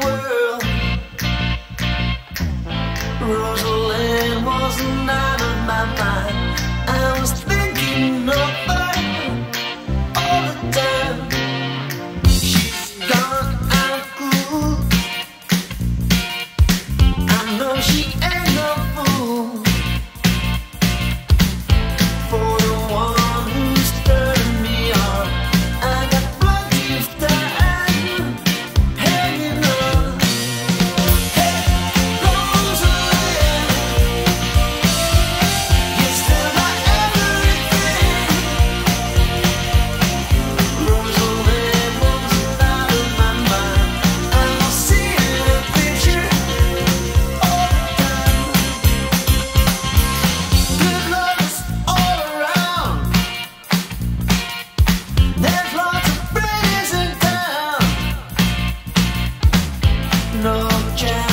world. Rosalind wasn't out of my mind. I was thinking of her all the time. She's gone out cool. I know she ain't no fool for the one who's turned me on. I got plenty of time hanging on. Hey, Rosalind, you're still my everything. Rosalind wasn't out of my mind. I was seeing a picture all the time. Good lovers all around. There's lots of praise in town. No chance.